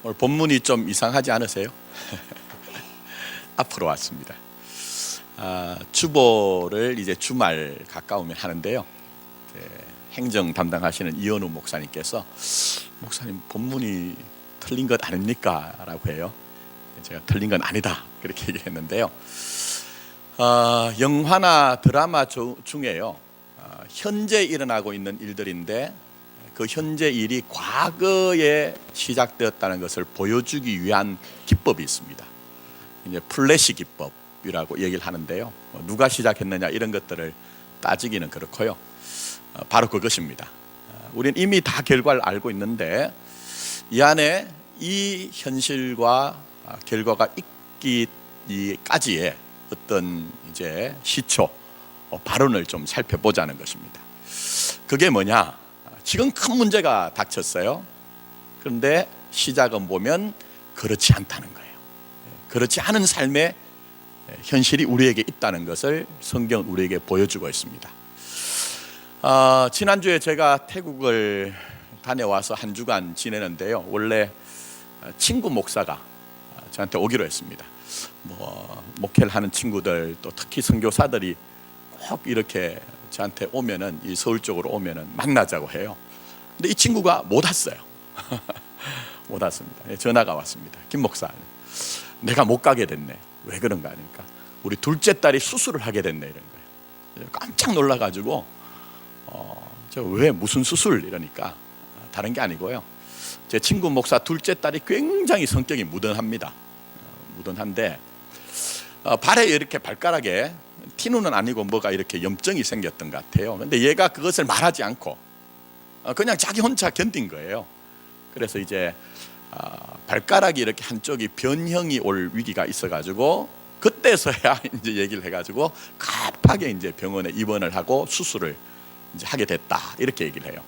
오늘 본문이 좀 이상하지 않으세요? 앞으로 왔습니다. 주보를 이제 주말 가까우면 하는데요. 행정 담당하시는 이현우 목사님께서 목사님 본문이 틀린 것 아닙니까? 라고 해요. 제가 틀린 건 아니다 그렇게 얘기했는데요. 영화나 드라마 중에요, 현재 일어나고 있는 일들인데 그 현재 일이 과거에 시작되었다는 것을 보여주기 위한 기법이 있습니다. 이제 플래시 기법이라고 얘기를 하는데요. 누가 시작했느냐 이런 것들을 따지기는 그렇고요. 바로 그것입니다. 우리는 이미 다 결과를 알고 있는데 이 안에 이 현실과 결과가 있기까지의 어떤 이제 시초 발언을 좀 살펴보자는 것입니다. 그게 뭐냐? 지금 큰 문제가 닥쳤어요. 그런데 시작은 보면 그렇지 않다는 거예요. 그렇지 않은 삶의 현실이 우리에게 있다는 것을 성경은 우리에게 보여주고 있습니다. 지난주에 제가 태국을 다녀와서 한 주간 지내는데요. 원래 친구 목사가 저한테 오기로 했습니다. 목회를 하는 친구들 또 특히 선교사들이 꼭 이렇게 저한테 오면은, 이 서울 쪽으로 오면은 만나자고 해요. 근데 이 친구가 못 왔어요. 못 왔습니다. 전화가 왔습니다. 김 목사, 내가 못 가게 됐네. 왜 그런가 하니까 우리 둘째 딸이 수술을 하게 됐네 이런 거예요. 깜짝 놀라가지고 제가 왜 무슨 수술 이러니까 다른 게 아니고요. 제 친구 목사 둘째 딸이 굉장히 성격이 무던합니다. 무던한데 발에 이렇게 발가락에 티눈은 아니고 뭐가 이렇게 염증이 생겼던 것 같아요. 근데 얘가 그것을 말하지 않고 그냥 자기 혼자 견딘 거예요. 그래서 이제 발가락이 이렇게 한쪽이 변형이 올 위기가 있어가지고 그때서야 이제 얘기를 해가지고 급하게 이제 병원에 입원을 하고 수술을 이제 하게 됐다 이렇게 얘기를 해요.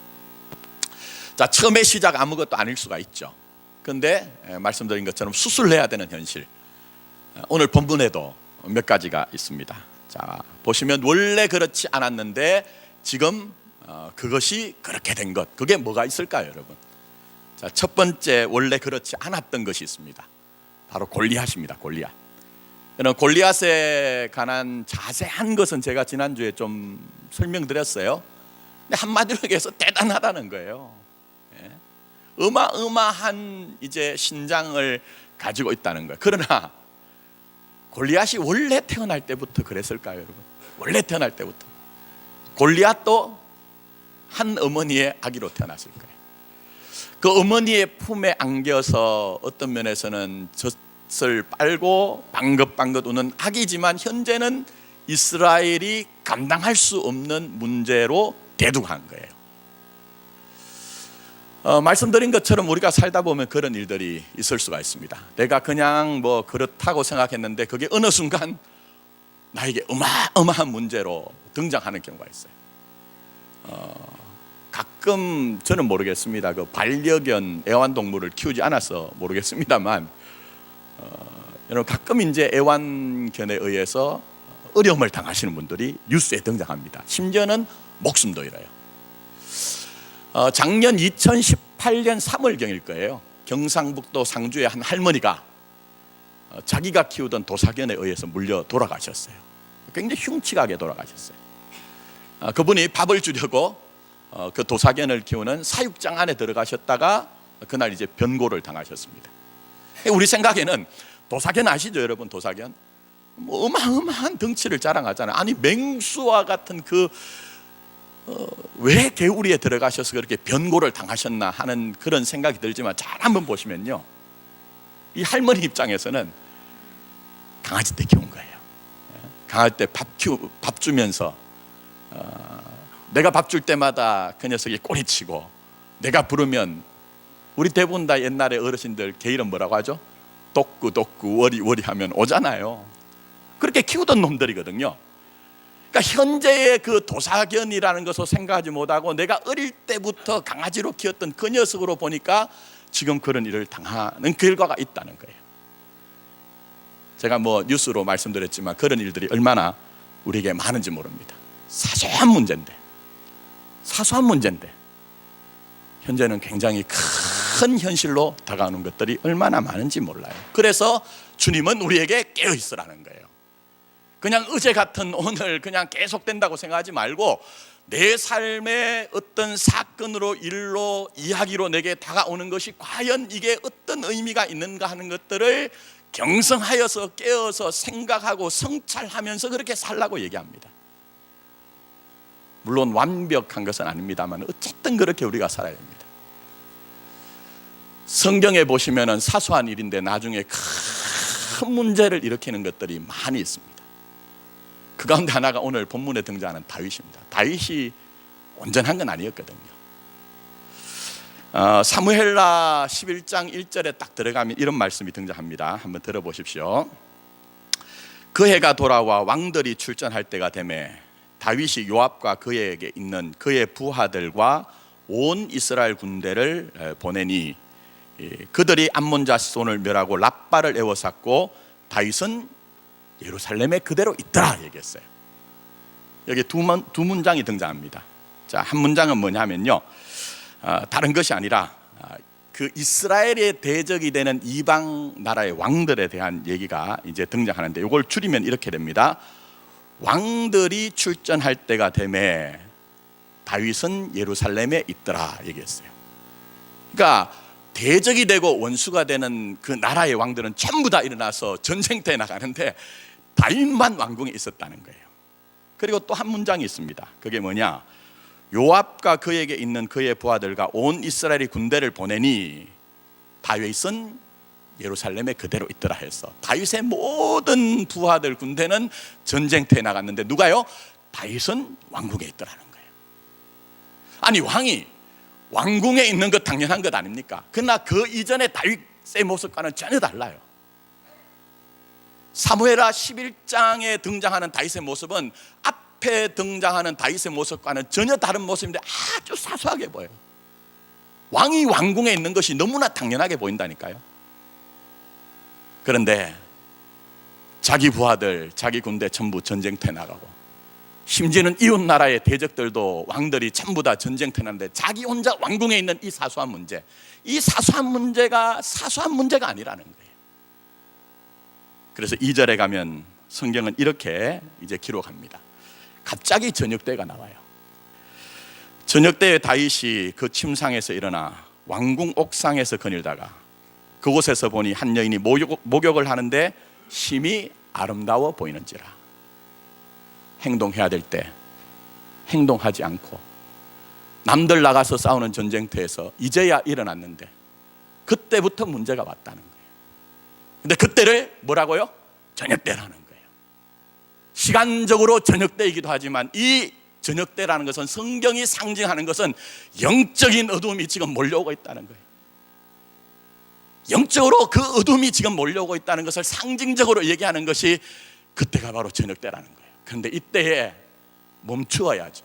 자, 처음에 시작 아무것도 아닐 수가 있죠. 그런데 말씀드린 것처럼 수술해야 되는 현실, 오늘 본문에도 몇 가지가 있습니다. 자, 보시면 원래 그렇지 않았는데 지금 그것이 그렇게 된 것, 그게 뭐가 있을까요, 여러분? 자, 첫 번째 원래 그렇지 않았던 것이 있습니다. 바로 골리앗입니다. 골리앗. 여러분, 골리앗에 관한 자세한 것은 제가 지난주에 좀 설명드렸어요. 근데 한마디로 얘기해서 대단하다는 거예요. 어마어마한 이제 신장을 가지고 있다는 거예요. 그러나 골리앗이 원래 태어날 때부터 그랬을까요, 여러분? 원래 태어날 때부터 골리앗도 한 어머니의 아기로 태어났을 거예요. 그 어머니의 품에 안겨서 어떤 면에서는 젖을 빨고 방긋방긋 우는 아기지만 현재는 이스라엘이 감당할 수 없는 문제로 대두한 거예요. 말씀드린 것처럼 우리가 살다 보면 그런 일들이 있을 수가 있습니다. 내가 그냥 뭐 그렇다고 생각했는데 그게 어느 순간 나에게 어마어마한 문제로 등장하는 경우가 있어요. 가끔 저는 모르겠습니다. 그 반려견 애완동물을 키우지 않아서 모르겠습니다만 여러분, 가끔 이제 애완견에 의해서 어려움을 당하시는 분들이 뉴스에 등장합니다. 심지어는 목숨도 잃어요. 작년 2018년 3월경일 거예요. 경상북도 상주의 한 할머니가 자기가 키우던 도사견에 의해서 물려 돌아가셨어요. 굉장히 흉측하게 돌아가셨어요. 그분이 밥을 주려고 그 도사견을 키우는 사육장 안에 들어가셨다가 그날 이제 변고를 당하셨습니다. 우리 생각에는 도사견 아시죠, 여러분? 도사견 뭐 어마어마한 덩치를 자랑하잖아요. 아니, 맹수와 같은 왜 개우리에 들어가셔서 그렇게 변고를 당하셨나 하는 그런 생각이 들지만 잘 한번 보시면요, 이 할머니 입장에서는 강아지 때 키운 거예요. 강아지 때 밥 주면서 내가 밥 줄 때마다 그 녀석이 꼬리치고, 내가 부르면, 우리 대부분 다 옛날에 어르신들 개 이름 뭐라고 하죠? 독구 독구 워리 워리 하면 오잖아요. 그렇게 키우던 놈들이거든요. 그러니까 현재의 그 도사견이라는 것을 생각하지 못하고 내가 어릴 때부터 강아지로 키웠던 그 녀석으로 보니까 지금 그런 일을 당하는 결과가 있다는 거예요. 제가 뭐 뉴스로 말씀드렸지만 그런 일들이 얼마나 우리에게 많은지 모릅니다. 사소한 문제인데 현재는 굉장히 큰 현실로 다가오는 것들이 얼마나 많은지 몰라요. 그래서 주님은 우리에게 깨어 있으라는 거예요. 그냥 어제 같은 오늘 그냥 계속된다고 생각하지 말고 내 삶의 어떤 사건으로 일로 이야기로 내게 다가오는 것이 과연 이게 어떤 의미가 있는가 하는 것들을 경성하여서 깨어서 생각하고 성찰하면서 그렇게 살라고 얘기합니다. 물론 완벽한 것은 아닙니다만 어쨌든 그렇게 우리가 살아야 됩니다. 성경에 보시면 사소한 일인데 나중에 큰 문제를 일으키는 것들이 많이 있습니다. 그 가운데 하나가 오늘 본문에 등장하는 다윗입니다. 다윗이 온전한 건 아니었거든요. 사무엘하 11장 1절에 딱 들어가면 이런 말씀이 등장합니다. 한번 들어보십시오. 그 해가 돌아와 왕들이 출전할 때가 되매 다윗이 요압과 그에게 있는 그의 부하들과 온 이스라엘 군대를 보내니 그들이 암몬 자손을 멸하고 랍바를 에워쌌고 다윗은 예루살렘에 그대로 있더라 얘기했어요. 여기 두 문장이 등장합니다. 자, 한 문장은 뭐냐면요, 다른 것이 아니라 그 이스라엘의 대적이 되는 이방 나라의 왕들에 대한 얘기가 이제 등장하는데 이걸 줄이면 이렇게 됩니다. 왕들이 출전할 때가 되매 다윗은 예루살렘에 있더라 얘기했어요. 그러니까 대적이 되고 원수가 되는 그 나라의 왕들은 전부 다 일어나서 전쟁터에 나가는데 다윗만 왕궁에 있었다는 거예요. 그리고 또 한 문장이 있습니다. 그게 뭐냐, 요압과 그에게 있는 그의 부하들과 온 이스라엘의 군대를 보내니 다윗은 예루살렘에 그대로 있더라 해서 다윗의 모든 부하들 군대는 전쟁터에 나갔는데 누가요? 다윗은 왕궁에 있더라는 거예요. 아니, 왕이 왕궁에 있는 것 당연한 것 아닙니까? 그러나 그 이전의 다윗의 모습과는 전혀 달라요. 사무엘하 11장에 등장하는 다윗의 모습은 앞에 등장하는 다윗의 모습과는 전혀 다른 모습인데 아주 사소하게 보여요. 왕이 왕궁에 있는 것이 너무나 당연하게 보인다니까요. 그런데 자기 부하들, 자기 군대 전부 전쟁터에 나가고 심지어는 이웃 나라의 대적들도 왕들이 전부 다 전쟁터에 나는데 자기 혼자 왕궁에 있는 이 사소한 문제, 이 사소한 문제가 아니라는 거예요. 그래서 2절에 가면 성경은 이렇게 이제 기록합니다. 갑자기 저녁 때가 나와요. 저녁 때에 다윗이 그 침상에서 일어나 왕궁 옥상에서 거닐다가 그곳에서 보니 한 여인이 목욕을 하는데 심히 아름다워 보이는지라. 행동해야 될 때 행동하지 않고 남들 나가서 싸우는 전쟁터에서 이제야 일어났는데 그때부터 문제가 왔다는 거예요. 근데 그때를 뭐라고요? 저녁때라는 거예요. 시간적으로 저녁때이기도 하지만 이 저녁때라는 것은 성경이 상징하는 것은 영적인 어둠이 지금 몰려오고 있다는 거예요. 영적으로 그 어둠이 지금 몰려오고 있다는 것을 상징적으로 얘기하는 것이 그때가 바로 저녁때라는 거예요. 그런데 이때에 멈추어야죠.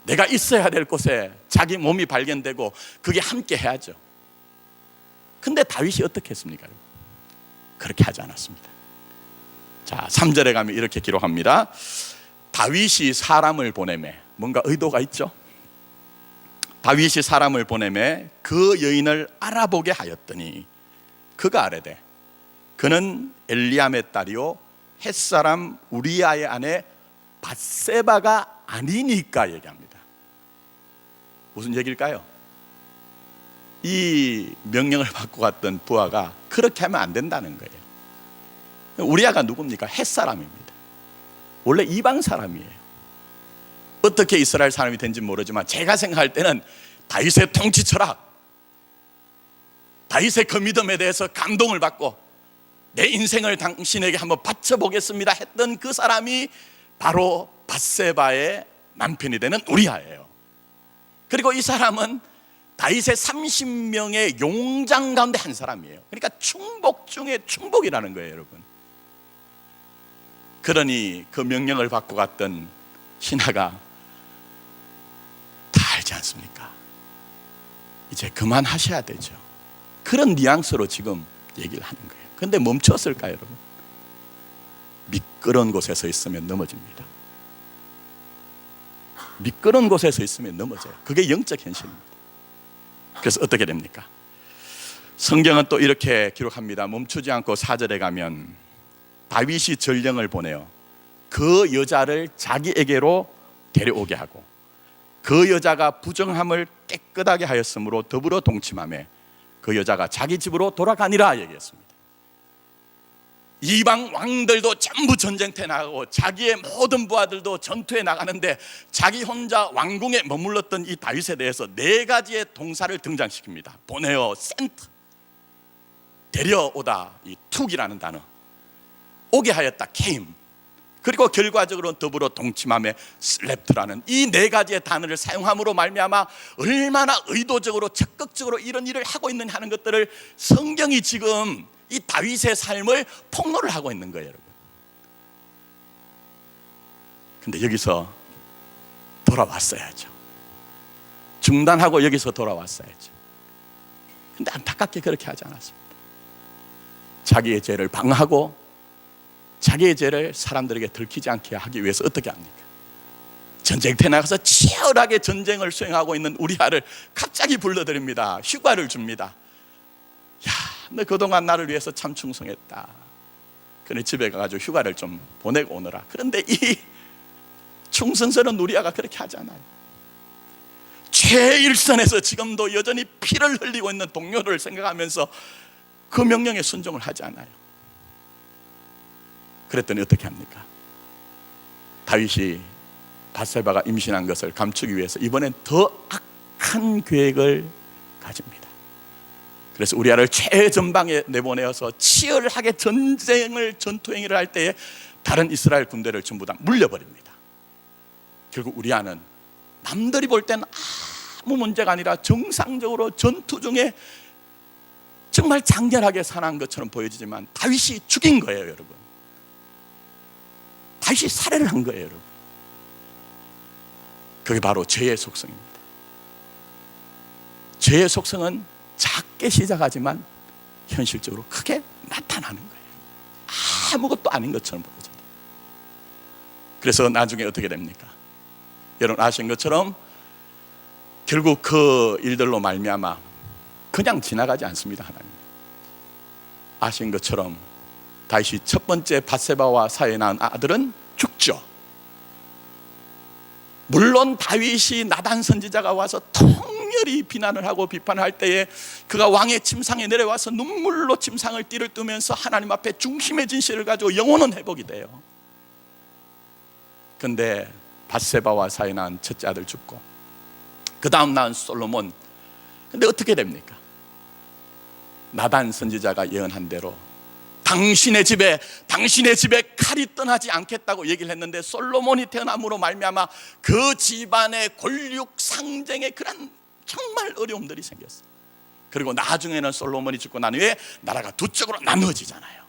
내가 있어야 될 곳에 자기 몸이 발견되고 그게 함께 해야죠. 근데 다윗이 어떻게 했습니까? 여러분? 그렇게 하지 않았습니다. 자, 3절에 가면 이렇게 기록합니다. 다윗이 사람을 보내매, 뭔가 의도가 있죠. 다윗이 사람을 보내매 그 여인을 알아보게 하였더니 그가 아뢰되 그는 엘리암의 딸이요 햇사람 우리아의 아내 밧세바가 아니니까 얘기합니다. 무슨 얘기일까요? 이 명령을 받고 갔던 부하가 그렇게 하면 안 된다는 거예요. 우리아가 누굽니까? 햇사람입니다. 원래 이방 사람이에요. 어떻게 이스라엘 사람이 된지 모르지만 제가 생각할 때는 다윗의 통치 철학, 다윗의 그 믿음에 대해서 감동을 받고 내 인생을 당신에게 한번 바쳐보겠습니다 했던 그 사람이 바로 밧세바의 남편이 되는 우리아예요. 그리고 이 사람은 다윗의 30명의 용장 가운데 한 사람이에요. 그러니까 충복 중에 충복이라는 거예요, 여러분. 그러니 그 명령을 받고 갔던 신하가 다 알지 않습니까? 이제 그만하셔야 되죠. 그런 뉘앙스로 지금 얘기를 하는 거예요. 그런데 멈췄을까요, 여러분? 미끄러운 곳에 서 있으면 넘어집니다. 미끄러운 곳에 서 있으면 넘어져요. 그게 영적 현실입니다. 그래서 어떻게 됩니까? 성경은 또 이렇게 기록합니다. 멈추지 않고 4절에 가면 다윗이 전령을 보내요. 그 여자를 자기에게로 데려오게 하고 그 여자가 부정함을 깨끗하게 하였으므로 더불어 동침하며 그 여자가 자기 집으로 돌아가니라 얘기했습니다. 이방 왕들도 전부 전쟁터에 나가고 자기의 모든 부하들도 전투에 나가는데 자기 혼자 왕궁에 머물렀던 이 다윗에 대해서 4가지의 동사를 등장시킵니다. 보내어, 센트, 데려오다, 이 툭이라는 단어, 오게 하였다, came, 그리고 결과적으로 더불어 동침하며 슬랩트라는 이 4가지의 단어를 사용함으로 말미암아 얼마나 의도적으로 적극적으로 이런 일을 하고 있느냐 하는 것들을 성경이 지금 이 다윗의 삶을 폭로를 하고 있는 거예요, 여러분. 근데 여기서 돌아왔어야죠. 중단하고 여기서 돌아왔어야죠. 근데 안타깝게 그렇게 하지 않았습니다. 자기의 죄를 방어하고 자기의 죄를 사람들에게 들키지 않게 하기 위해서 어떻게 합니까? 전쟁터에 나가서 치열하게 전쟁을 수행하고 있는 우리아를 갑자기 불러드립니다. 휴가를 줍니다. 야, 너 그동안 나를 위해서 참 충성했다. 그래 집에 가가지고 휴가를 좀 보내고 오너라. 그런데 이 충성스러운 우리아가 그렇게 하지 않아요. 최일선에서 지금도 여전히 피를 흘리고 있는 동료를 생각하면서 그 명령에 순종을 하지 않아요. 그랬더니 어떻게 합니까? 다윗이 밧세바가 임신한 것을 감추기 위해서 이번엔 더 악한 계획을 가집니다. 그래서 우리아를 최전방에 내보내어서 치열하게 전투 행위를 할 때에 다른 이스라엘 군대를 전부 다 물려버립니다. 결국 우리아는 남들이 볼 때는 아무 문제가 아니라 정상적으로 전투 중에 정말 장렬하게 살아난 것처럼 보여지지만 다윗이 죽인 거예요, 여러분. 다윗이 살해를 한 거예요, 여러분. 그게 바로 죄의 속성입니다. 죄의 속성은 작게 시작하지만 현실적으로 크게 나타나는 거예요. 아무것도 아닌 것처럼 보여져요. 그래서 나중에 어떻게 됩니까? 여러분 아신 것처럼 결국 그 일들로 말미암아 그냥 지나가지 않습니다. 하나님 아신 것처럼 다윗이 첫 번째 밧세바와 사이에 낳은 아들은 죽죠. 물론 다윗이 나단 선지자가 와서 통렬히 비난을 하고 비판을 할 때에 그가 왕의 침상에 내려와서 눈물로 침상을 띠를 뜨면서 하나님 앞에 중심의 진실을 가지고 영혼은 회복이 돼요. 그런데 밧세바와 사이에 낳은 첫째 아들 죽고 그 다음 낳은 솔로몬, 근데 어떻게 됩니까? 나단 선지자가 예언한 대로 당신의 집에 칼이 떠나지 않겠다고 얘기를 했는데 솔로몬이 태어남으로 말미암아 그 집안의 권력 상쟁에 그런 정말 어려움들이 생겼어요. 그리고 나중에는 솔로몬이 죽고 난 후에 나라가 두 쪽으로 나누어지잖아요.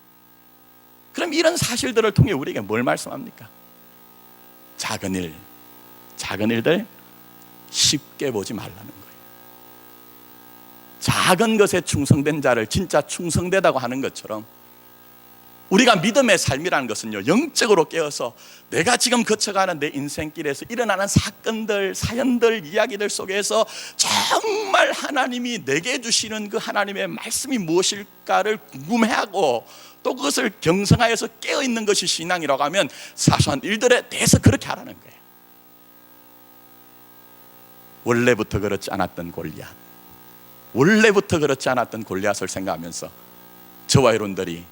그럼 이런 사실들을 통해 우리에게 뭘 말씀합니까? 작은 일들 쉽게 보지 말라는 거예요. 작은 것에 충성된 자를 진짜 충성되다고 하는 것처럼 우리가 믿음의 삶이라는 것은요, 영적으로 깨어서 내가 지금 거쳐가는 내 인생길에서 일어나는 사건들, 사연들, 이야기들 속에서 정말 하나님이 내게 주시는 그 하나님의 말씀이 무엇일까를 궁금해하고 또 그것을 경성하여서 깨어있는 것이 신앙이라고 하면 사소한 일들에 대해서 그렇게 하라는 거예요. 원래부터 그렇지 않았던 골리앗을 생각하면서 저와 여러분들이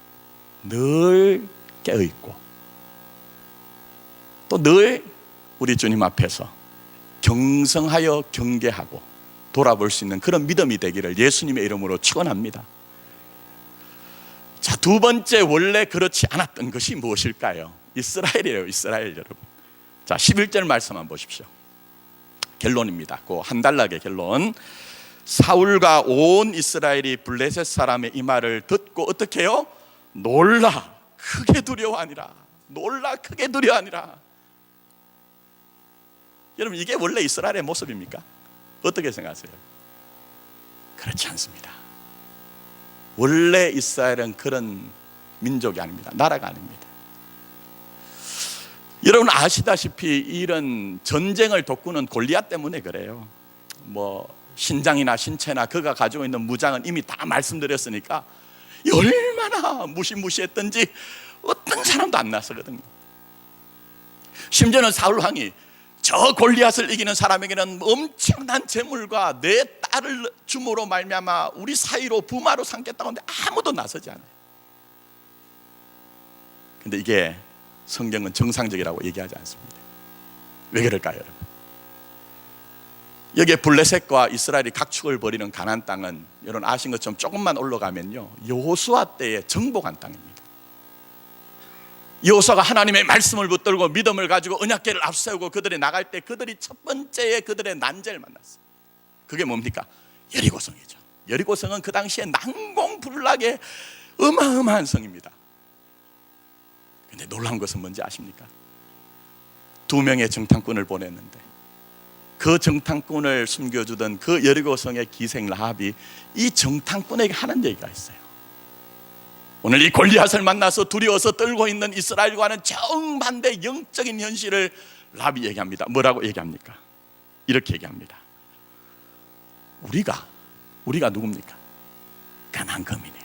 늘 깨어있고 또 늘 우리 주님 앞에서 경성하여 경계하고 돌아볼 수 있는 그런 믿음이 되기를 예수님의 이름으로 축원합니다. 자, 두 번째 원래 그렇지 않았던 것이 무엇일까요? 이스라엘이에요. 이스라엘 여러분. 자, 11절 말씀 한번 보십시오. 결론입니다. 그 한 단락의 결론. 사울과 온 이스라엘이 블레셋 사람의 이 말을 듣고 어떻게 해요? 놀라 크게 두려워하니라. 놀라 크게 두려워하니라. 여러분 이게 원래 이스라엘의 모습입니까? 어떻게 생각하세요? 그렇지 않습니다. 원래 이스라엘은 그런 민족이 아닙니다. 나라가 아닙니다. 여러분 아시다시피 이런 전쟁을 돋구는 골리앗 때문에 그래요. 신장이나 신체나 그가 가지고 있는 무장은 이미 다 말씀드렸으니까 얼마나 무시무시했던지 어떤 사람도 안 나서거든요. 심지어는 사울왕이 저 골리앗을 이기는 사람에게는 엄청난 재물과 내 딸을 줌으로 말미암아 우리 사이로 부마로 삼겠다고 하는데 아무도 나서지 않아요. 근데 이게 성경은 정상적이라고 얘기하지 않습니다. 왜 그럴까요, 여러분? 여기에 블레셋과 이스라엘이 각축을 벌이는 가나안 땅은 여러분 아신 것처럼 조금만 올라가면요 여호수아 때에 정복한 땅입니다. 여호수아가 하나님의 말씀을 붙들고 믿음을 가지고 언약궤를 앞세우고 그들이 나갈 때 그들이 첫 번째에 그들의 난제를 만났어요. 그게 뭡니까? 여리고성이죠. 여리고성은 그 당시에 난공불락의 어마어마한 성입니다. 근데 놀라운 것은 뭔지 아십니까? 2명의 정탐꾼을 보냈는데 그 정탐꾼을 숨겨주던 그 여리고성의 기생 라합이 이 정탐꾼에게 하는 얘기가 있어요. 오늘 이 골리앗을 만나서 두려워서 떨고 있는 이스라엘과는 정반대 영적인 현실을 라합이 얘기합니다. 뭐라고 얘기합니까? 이렇게 얘기합니다. 우리가 누굽니까? 가나안 거민이에요.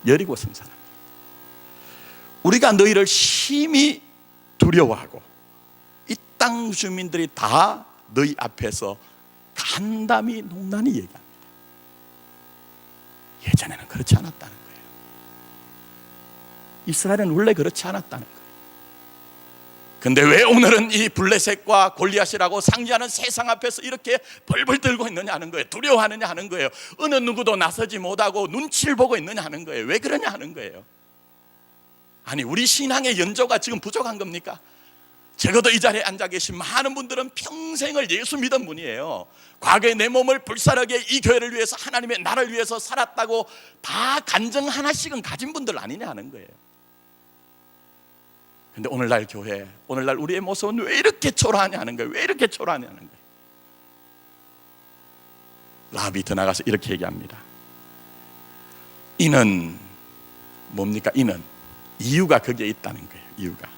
여리고성 사람. 우리가 너희를 심히 두려워하고 이 땅 주민들이 다 너희 앞에서 간담이 농란히 얘기합니다. 예전에는 그렇지 않았다는 거예요. 이스라엘은 원래 그렇지 않았다는 거예요. 근데 왜 오늘은 이 블레셋과 골리앗이라고 상징하는 세상 앞에서 이렇게 벌벌 떨고 있느냐 하는 거예요. 두려워하느냐 하는 거예요. 어느 누구도 나서지 못하고 눈치를 보고 있느냐 하는 거예요. 왜 그러냐 하는 거예요. 아니, 우리 신앙의 연조가 지금 부족한 겁니까? 적어도 이 자리에 앉아 계신 많은 분들은 평생을 예수 믿은 분이에요. 과거에 내 몸을 불사르게 이 교회를 위해서 하나님의 나라를 위해서 살았다고 다 간증 하나씩은 가진 분들 아니냐 하는 거예요. 근데 오늘날 교회, 오늘날 우리의 모습은 왜 이렇게 초라하냐 하는 거예요. 왜 이렇게 초라하냐 하는 거예요. 라합이 더 나가서 이렇게 얘기합니다. 이는 뭡니까? 이는 이유가 거기에 있다는 거예요. 이유가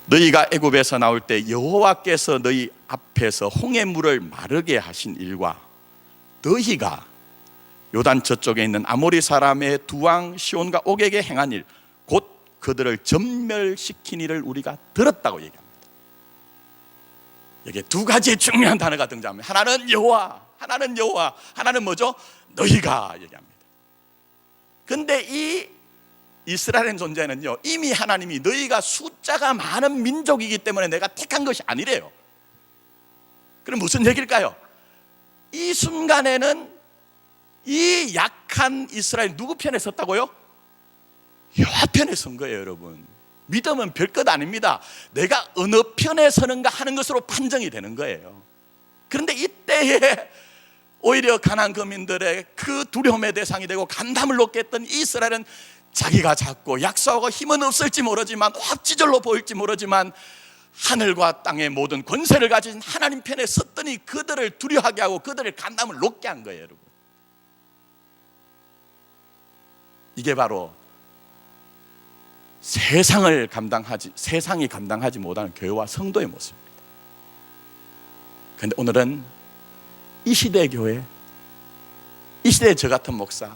너희가 애굽에서 나올 때 여호와께서 너희 앞에서 홍해 물을 마르게 하신 일과 너희가 요단 저쪽에 있는 아모리 사람의 두 왕 시온과 옥에게 행한 일, 곧 그들을 전멸시킨 일을 우리가 들었다고 얘기합니다. 여기에 두 가지의 중요한 단어가 등장합니다. 하나는 여호와, 하나는 여호와, 하나는 뭐죠? 너희가 얘기합니다. 근데 이 이스라엘 존재는요, 이미 하나님이 너희가 숫자가 많은 민족이기 때문에 내가 택한 것이 아니래요. 그럼 무슨 얘기일까요? 이 순간에는 이 약한 이스라엘 누구 편에 섰다고요? 여호와 편에 선 거예요, 여러분. 믿음은 별것 아닙니다. 내가 어느 편에 서는가 하는 것으로 판정이 되는 거예요. 그런데 이때에 오히려 가나안 거민들의 그 두려움의 대상이 되고 간담을 놓게 했던 이스라엘은 자기가 작고 약소하고 힘은 없을지 모르지만 확지절로 보일지 모르지만 하늘과 땅의 모든 권세를 가진 하나님 편에 섰더니 그들을 두려워하게 하고 그들을 간담을 놓게 한 거예요, 여러분. 이게 바로 세상이 감당하지 못하는 교회와 성도의 모습입니다. 그런데 오늘은 이 시대의 교회, 이 시대의 저 같은 목사,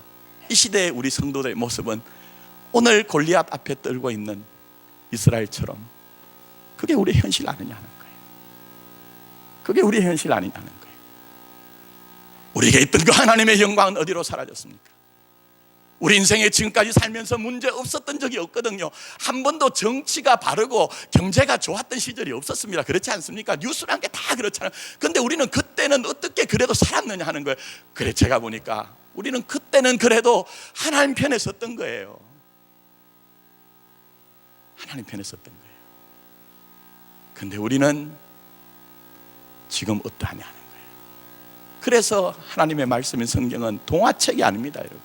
이 시대의 우리 성도들의 모습은 오늘 골리앗 앞에 떨고 있는 이스라엘처럼 그게 우리의 현실 아니냐는 거예요. 그게 우리의 현실 아니냐는 거예요. 우리에게 있던 그 하나님의 영광은 어디로 사라졌습니까? 우리 인생에 지금까지 살면서 문제 없었던 적이 없거든요. 한 번도 정치가 바르고 경제가 좋았던 시절이 없었습니다. 그렇지 않습니까? 뉴스란 게 다 그렇잖아요. 근데 우리는 그때는 어떻게 그래도 살았느냐 하는 거예요. 그래, 제가 보니까 우리는 그때는 그래도 하나님 편에 섰던 거예요. 하나님 편에 섰던 거예요. 근데 우리는 지금 어떠하냐 하는 거예요. 그래서 하나님의 말씀인 성경은 동화책이 아닙니다, 여러분.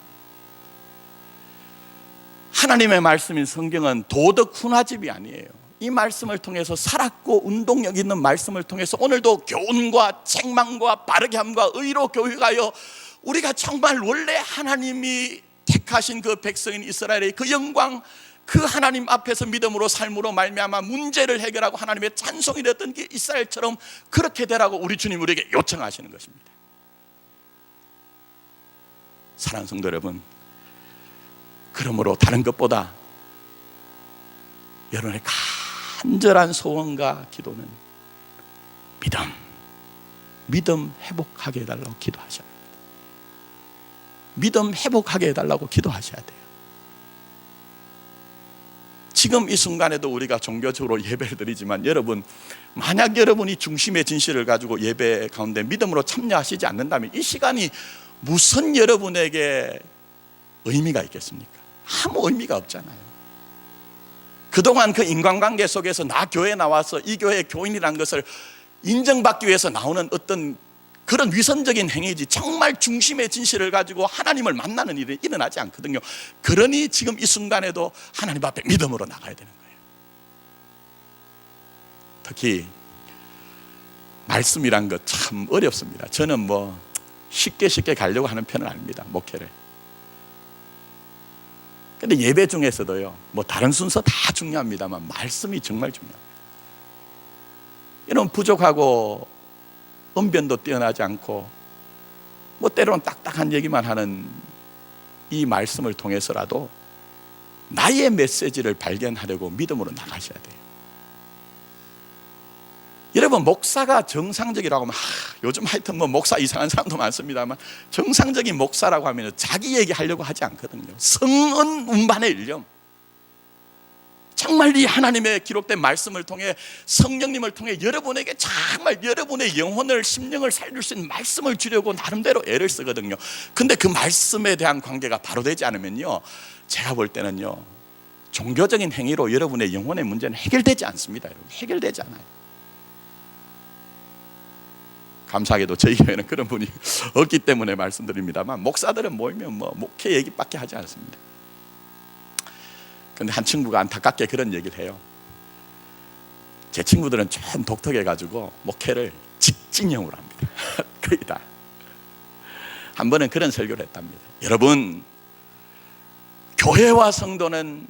하나님의 말씀인 성경은 도덕 훈화집이 아니에요. 이 말씀을 통해서 살았고 운동력 있는 말씀을 통해서 오늘도 교훈과 책망과 바르게 함과 의로 교육하여 우리가 정말 원래 하나님이 택하신 그 백성인 이스라엘의 그 영광, 그 하나님 앞에서 믿음으로 삶으로 말미암아 문제를 해결하고 하나님의 찬송이 되었던 그 이스라엘처럼 그렇게 되라고 우리 주님 우리에게 요청하시는 것입니다. 사랑하는 성도 여러분, 그러므로 다른 것보다 여러분의 간절한 소원과 기도는 믿음 회복하게 해달라고 기도하셔야 합니다. 믿음 회복하게 해달라고 기도하셔야 돼요. 지금 이 순간에도 우리가 종교적으로 예배를 드리지만 여러분, 만약 여러분이 중심의 진실을 가지고 예배 가운데 믿음으로 참여하시지 않는다면 이 시간이 무슨 여러분에게 의미가 있겠습니까? 아무 의미가 없잖아요. 그동안 그 인간관계 속에서 나 교회에 나와서 이 교회의 교인이라는 것을 인정받기 위해서 나오는 어떤 그런 위선적인 행위지, 정말 중심의 진실을 가지고 하나님을 만나는 일이 일어나지 않거든요. 그러니 지금 이 순간에도 하나님 앞에 믿음으로 나가야 되는 거예요. 특히 말씀이란 것 참 어렵습니다. 저는 뭐 쉽게 가려고 하는 편은 아닙니다, 목회를. 근데 예배 중에서도요, 뭐 다른 순서 다 중요합니다만 말씀이 정말 중요합니다. 이런 부족하고 언변도 뛰어나지 않고 뭐 때로는 딱딱한 얘기만 하는 이 말씀을 통해서라도 나의 메시지를 발견하려고 믿음으로 나가셔야 돼요. 여러분, 목사가 정상적이라고 하면 요즘 하여튼 뭐 목사 이상한 사람도 많습니다만 정상적인 목사라고 하면 자기 얘기하려고 하지 않거든요. 성은 운반의 일념, 정말 이 하나님의 기록된 말씀을 통해 성령님을 통해 여러분에게 정말 여러분의 영혼을, 심령을 살릴 수 있는 말씀을 주려고 나름대로 애를 쓰거든요. 근데 그 말씀에 대한 관계가 바로 되지 않으면요, 제가 볼 때는요, 종교적인 행위로 여러분의 영혼의 문제는 해결되지 않습니다. 여러분, 해결되지 않아요. 감사하게도 저희 교회는 그런 분이 없기 때문에 말씀드립니다만 목사들은 모이면 뭐 목회 얘기밖에 하지 않습니다. 근데 한 친구가 안타깝게 그런 얘기를 해요. 제 친구들은 좀 독특해가지고 목회를 직진형으로 합니다. 거의 다. 한 번은 그런 설교를 했답니다. 여러분, 교회와 성도는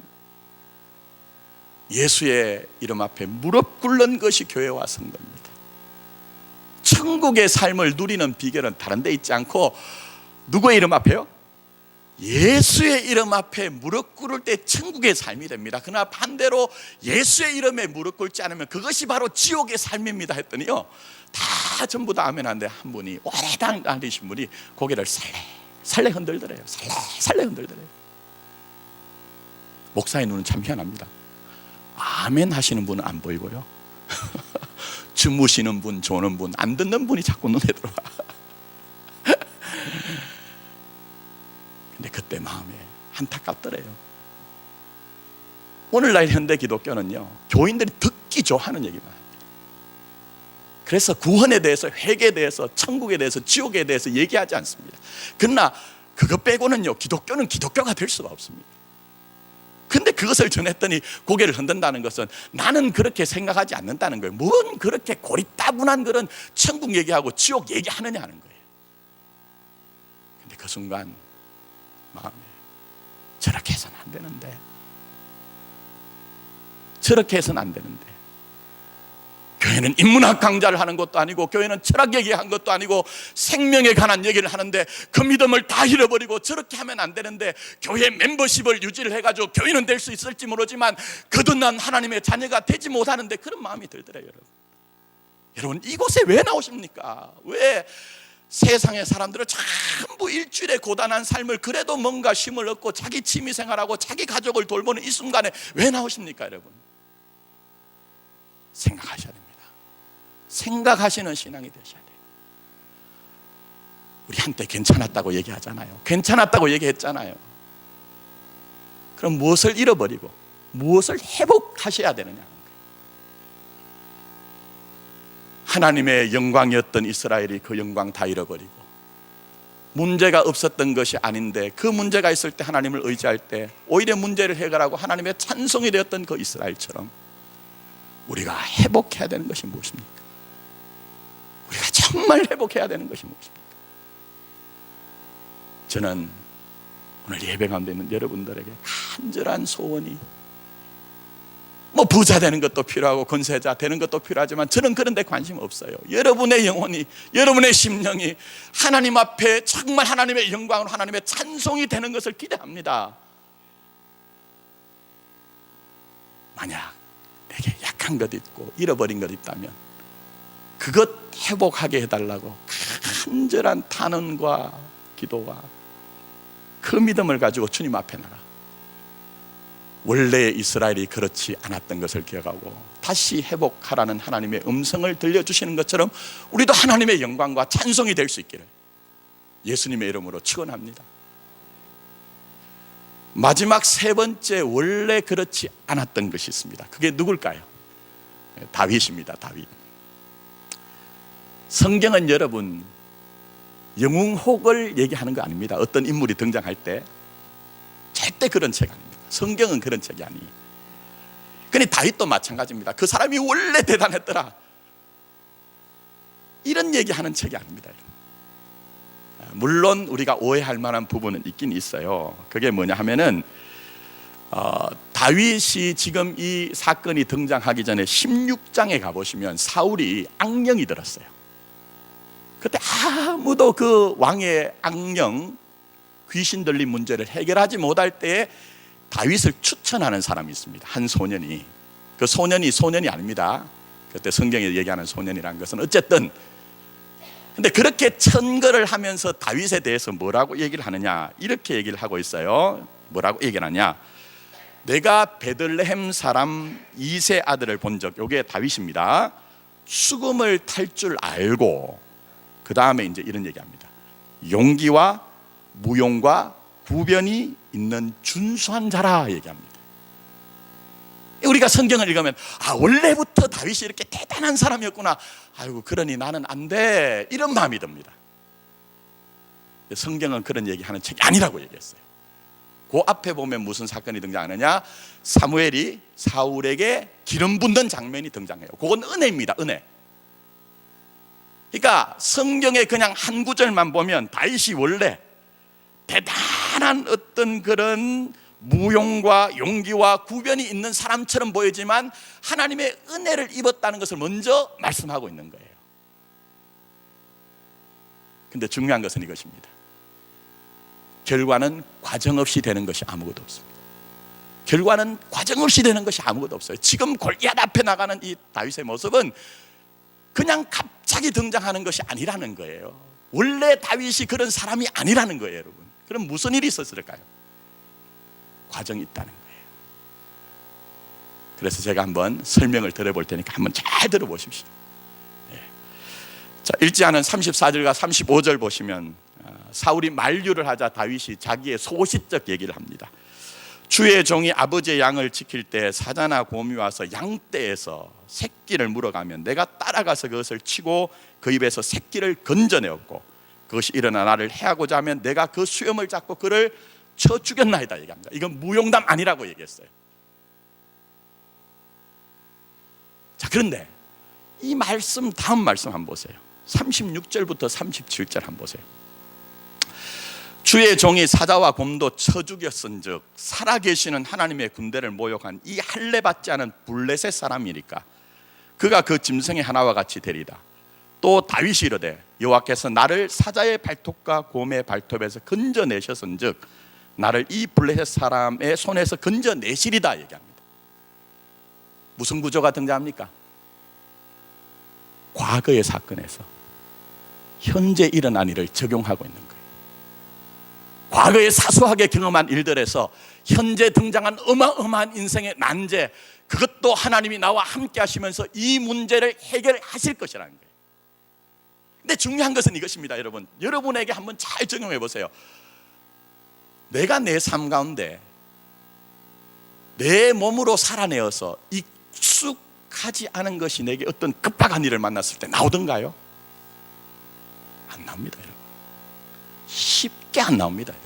예수의 이름 앞에 무릎 꿇는 것이 교회와 성도입니다. 천국의 삶을 누리는 비결은 다른 데 있지 않고 누구의 이름 앞에요? 예수의 이름 앞에 무릎 꿇을 때 천국의 삶이 됩니다. 그러나 반대로 예수의 이름에 무릎 꿇지 않으면 그것이 바로 지옥의 삶입니다 했더니요, 다 전부 다 아멘 하는데 한 분이, 오래 다니신 분이 고개를 살래 흔들더래요. 살래 흔들더래요. 목사의 눈은 참 희한합니다. 아멘 하시는 분은 안 보이고요, 주무시는 분, 조는 분, 안 듣는 분이 자꾸 눈에 들어와. 근데 그때 마음에 안타깝더래요. 오늘날 현대 기독교는요, 교인들이 듣기 좋아하는 얘기만 합니다. 그래서 구원에 대해서, 회개에 대해서, 천국에 대해서, 지옥에 대해서 얘기하지 않습니다. 그러나 그거 빼고는요, 기독교는 기독교가 될 수가 없습니다. 근데 그것을 전했더니 고개를 흔든다는 것은 나는 그렇게 생각하지 않는다는 거예요. 뭔 그렇게 고리따분한 그런 천국 얘기하고 지옥 얘기하느냐 하는 거예요. 근데 그 순간 마음에, 저렇게 해서는 안 되는데, 저렇게 해서는 안 되는데, 교회는 인문학 강좌를 하는 것도 아니고, 교회는 철학 얘기한 것도 아니고, 생명에 관한 얘기를 하는데 그 믿음을 다 잃어버리고 저렇게 하면 안 되는데, 교회 멤버십을 유지를 해가지고 교회는 될 수 있을지 모르지만 거듭난 하나님의 자녀가 되지 못하는데, 그런 마음이 들더래요. 여러분, 이곳에 왜 나오십니까? 왜 세상의 사람들은 전부 일주일의 고단한 삶을 그래도 뭔가 쉼을 얻고 자기 취미생활하고 자기 가족을 돌보는 이 순간에 왜 나오십니까? 여러분, 생각하셔야 됩니다. 생각하시는 신앙이 되셔야 돼요. 우리 한때 괜찮았다고 얘기하잖아요. 괜찮았다고 얘기했잖아요. 그럼 무엇을 잃어버리고 무엇을 회복하셔야 되느냐 하는 거예요. 하나님의 영광이었던 이스라엘이 그 영광 다 잃어버리고, 문제가 없었던 것이 아닌데 그 문제가 있을 때 하나님을 의지할 때 오히려 문제를 해결하고 하나님의 찬송이 되었던 그 이스라엘처럼 우리가 회복해야 되는 것이 무엇입니까? 우리가 정말 회복해야 되는 것이 무엇입니까? 저는 오늘 예배 가운데 있는 여러분들에게 간절한 소원이, 뭐 부자 되는 것도 필요하고 권세자 되는 것도 필요하지만 저는 그런 데 관심 없어요. 여러분의 영혼이, 여러분의 심령이 하나님 앞에 정말 하나님의 영광으로 하나님의 찬송이 되는 것을 기대합니다. 만약 내게 약한 것 있고 잃어버린 것 있다면 그것 회복하게 해달라고 간절한 탄원과 기도와 그 믿음을 가지고 주님 앞에 나가 원래 이스라엘이 그렇지 않았던 것을 기억하고 다시 회복하라는 하나님의 음성을 들려주시는 것처럼 우리도 하나님의 영광과 찬송이 될 수 있기를 예수님의 이름으로 축원합니다. 마지막 세 번째 원래 그렇지 않았던 것이 있습니다. 그게 누굴까요? 다윗입니다. 다윗. 성경은 여러분 영웅혹을 얘기하는 거 아닙니다. 어떤 인물이 등장할 때 절대 그런 책 아닙니다. 성경은 그런 책이 아니에요. 근데 다윗도 마찬가지입니다. 그 사람이 원래 대단했더라 이런 얘기하는 책이 아닙니다. 물론 우리가 오해할 만한 부분은 있긴 있어요. 그게 뭐냐 하면은 다윗이 지금 이 사건이 등장하기 전에 16장에 가보시면 사울이 악령이 들었어요. 그때 아무도 그 왕의 악령 귀신 들린 문제를 해결하지 못할 때에 다윗을 추천하는 사람이 있습니다. 한 소년이. 그 소년이 아닙니다. 그때 성경에 얘기하는 소년이라는 것은 어쨌든 근데 그렇게 천거를 하면서 다윗에 대해서 뭐라고 얘기를 하느냐 이렇게 얘기를 하고 있어요. 뭐라고 얘기를 하냐, 내가 베들레헴 사람 이세 아들을 본 적, 요게 다윗입니다. 수금을 탈 줄 알고 그 다음에 이제 이런 얘기합니다. 용기와 무용과 구변이 있는 준수한 자라 얘기합니다. 우리가 성경을 읽으면 원래부터 다윗이 이렇게 대단한 사람이었구나, 아이고 그러니 나는 안 돼, 이런 마음이 듭니다. 성경은 그런 얘기하는 책이 아니라고 얘기했어요. 그 앞에 보면 무슨 사건이 등장하느냐, 사무엘이 사울에게 기름 붓는 장면이 등장해요. 그건 은혜입니다. 은혜. 그러니까 성경에 그냥 한 구절만 보면 다윗이 원래 대단한 어떤 그런 무용과 용기와 구변이 있는 사람처럼 보이지만 하나님의 은혜를 입었다는 것을 먼저 말씀하고 있는 거예요. 근데 중요한 것은 이것입니다. 결과는 과정 없이 되는 것이 아무것도 없습니다. 결과는 과정 없이 되는 것이 아무것도 없어요. 지금 골리앗 앞에 나가는 이 다윗의 모습은 그냥 갑자기 등장하는 것이 아니라는 거예요. 원래 다윗이 그런 사람이 아니라는 거예요, 여러분. 그럼 무슨 일이 있었을까요? 과정이 있다는 거예요. 그래서 제가 한번 설명을 드려볼 테니까 한번 잘 들어보십시오. 자, 일지하는 34절과 35절 보시면 사울이 만류를 하자 다윗이 자기의 소시적 얘기를 합니다. 주의 종이 아버지의 양을 지킬 때 사자나 곰이 와서 양떼에서 새끼를 물어가면 내가 따라가서 그것을 치고 그 입에서 새끼를 건져내었고 그것이 일어나 나를 해하고자 하면 내가 그 수염을 잡고 그를 쳐 죽였나이다 얘기합니다. 이건 무용담 아니라고 얘기했어요. 자, 그런데 이 말씀, 다음 말씀 한번 보세요. 36절부터 37절 한번 보세요. 주의 종이 사자와 곰도 쳐 죽였은즉 살아계시는 하나님의 군대를 모욕한 이 할례 받지 않은 블레셋 사람이니까 그가 그 짐승의 하나와 같이 되리다. 또 다윗이 이르되 여호와께서 나를 사자의 발톱과 곰의 발톱에서 건져내셨은즉 나를 이 블레셋 사람의 손에서 건져내시리다 얘기합니다. 무슨 구조가 등장합니까? 과거의 사건에서 현재 일어난 일을 적용하고 있는 거예요. 과거에 사소하게 경험한 일들에서 현재 등장한 어마어마한 인생의 난제, 그것도 하나님이 나와 함께 하시면서 이 문제를 해결하실 것이라는 거예요. 근데 중요한 것은 이것입니다. 여러분, 여러분에게 한번 잘 적용해 보세요. 내가 내 삶 가운데 내 몸으로 살아내어서 익숙하지 않은 것이 내게 어떤 급박한 일을 만났을 때 나오던가요? 안 나옵니다, 여러분. 쉽게 안 나옵니다, 여러분.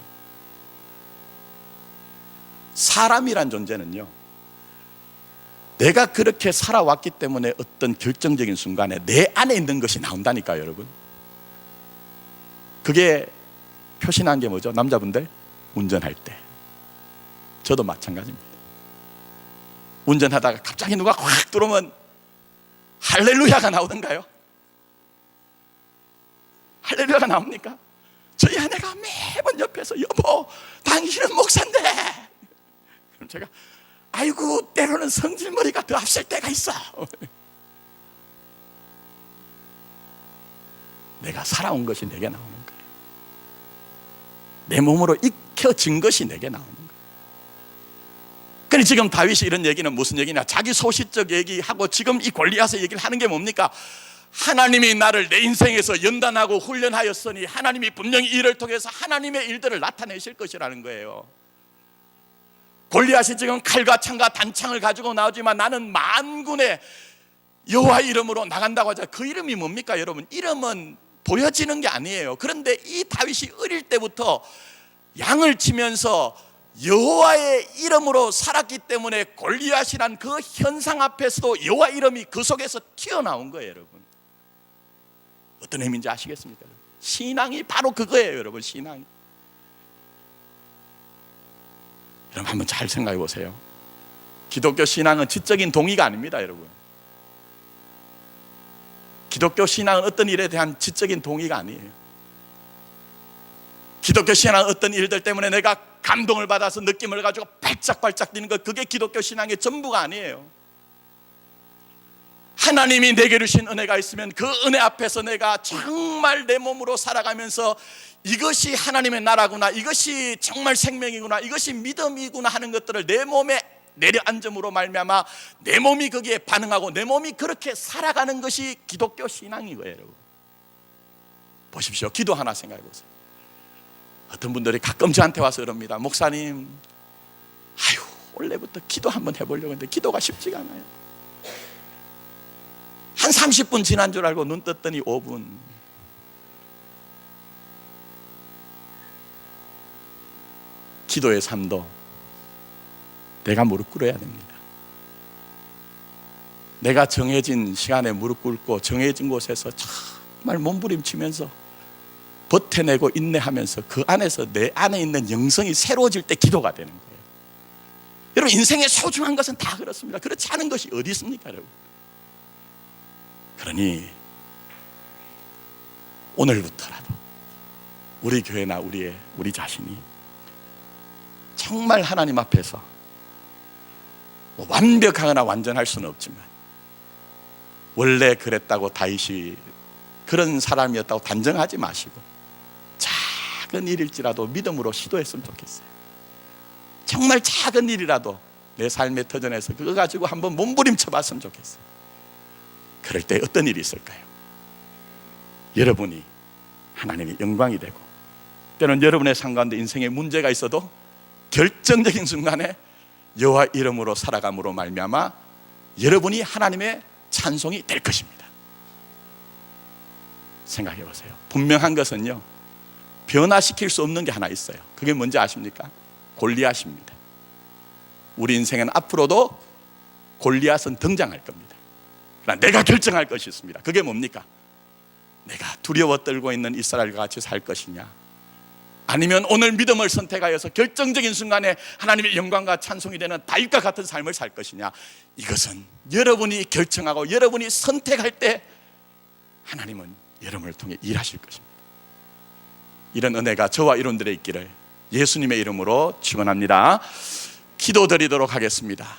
사람이란 존재는요, 내가 그렇게 살아왔기 때문에 어떤 결정적인 순간에 내 안에 있는 것이 나온다니까요, 여러분. 그게 표시난 게 뭐죠? 남자분들 운전할 때, 저도 마찬가지입니다. 운전하다가 갑자기 누가 확 들어오면 할렐루야가 나오던가요? 할렐루야가 나옵니까? 저희 아내가 매번 옆에서 여보 당신은 목사인데, 그럼 제가 아이고 때로는 성질머리가 더 앞설 때가 있어. 내가 살아온 것이 내게 나오는 거예요. 내 몸으로 익혀진 것이 내게 나오는 거예요. 그런데 지금 다윗이 이런 얘기는 무슨 얘기냐? 자기 소시적 얘기하고 지금 이 골리앗의 얘기를 하는 게 뭡니까? 하나님이 나를 내 인생에서 연단하고 훈련하였으니 하나님이 분명히 이를 통해서 하나님의 일들을 나타내실 것이라는 거예요. 골리앗이 지금 칼과 창과 단창을 가지고 나오지만 나는 만군의 여호와 이름으로 나간다고 하자. 그 이름이 뭡니까 여러분? 이름은 보여지는 게 아니에요. 그런데 이 다윗이 어릴 때부터 양을 치면서 여호와의 이름으로 살았기 때문에 골리앗이란 그 현상 앞에서도 여호와 이름이 그 속에서 튀어나온 거예요. 여러분, 어떤 의미인지 아시겠습니까? 신앙이 바로 그거예요. 여러분, 신앙이. 여러분 한번 잘 생각해 보세요. 기독교 신앙은 지적인 동의가 아닙니다. 여러분, 기독교 신앙은 어떤 일에 대한 지적인 동의가 아니에요. 기독교 신앙은 어떤 일들 때문에 내가 감동을 받아서 느낌을 가지고 발짝발짝 뛰는 것, 그게 기독교 신앙의 전부가 아니에요. 하나님이 내게 주신 은혜가 있으면 그 은혜 앞에서 내가 정말 내 몸으로 살아가면서 이것이 하나님의 나라구나, 이것이 정말 생명이구나, 이것이 믿음이구나 하는 것들을 내 몸에 내려앉음으로 말미암아 내 몸이 거기에 반응하고 내 몸이 그렇게 살아가는 것이 기독교 신앙인 거예요. 여러분 보십시오. 기도 하나 생각해 보세요. 어떤 분들이 가끔 저한테 와서 그럽니다. 목사님, 아유 원래부터 기도 한번 해보려고 했는데 기도가 쉽지가 않아요. 한 30분 지난 줄 알고 눈 떴더니 5분. 기도의 삶도 내가 무릎 꿇어야 됩니다. 내가 정해진 시간에 무릎 꿇고 정해진 곳에서 정말 몸부림치면서 버텨내고 인내하면서 그 안에서 내 안에 있는 영성이 새로워질 때 기도가 되는 거예요. 여러분 인생의 소중한 것은 다 그렇습니다. 그렇지 않은 것이 어디 있습니까 여러분? 그러니 오늘부터라도 우리 교회나 우리 자신이 정말 하나님 앞에서 완벽하거나 완전할 수는 없지만 원래 그랬다고 다윗이 그런 사람이었다고 단정하지 마시고 작은 일일지라도 믿음으로 시도했으면 좋겠어요. 정말 작은 일이라도 내 삶의 터전에서 그거 가지고 한번 몸부림쳐 봤으면 좋겠어요. 그럴 때 어떤 일이 있을까요? 여러분이 하나님의 영광이 되고 때는 여러분의 삶 가운데 인생에 문제가 있어도 결정적인 순간에 여호와 이름으로 살아감으로 말미암아 여러분이 하나님의 찬송이 될 것입니다. 생각해 보세요. 분명한 것은요, 변화시킬 수 없는 게 하나 있어요. 그게 뭔지 아십니까? 골리앗입니다. 우리 인생은 앞으로도 골리앗은 등장할 겁니다. 그러나 내가 결정할 것이 있습니다. 그게 뭡니까? 내가 두려워 떨고 있는 이스라엘과 같이 살 것이냐, 아니면 오늘 믿음을 선택하여서 결정적인 순간에 하나님의 영광과 찬송이 되는 다윗과 같은 삶을 살 것이냐. 이것은 여러분이 결정하고 여러분이 선택할 때 하나님은 여러분을 통해 일하실 것입니다. 이런 은혜가 저와 여러분들의 있기를 예수님의 이름으로 축원합니다. 기도드리도록 하겠습니다.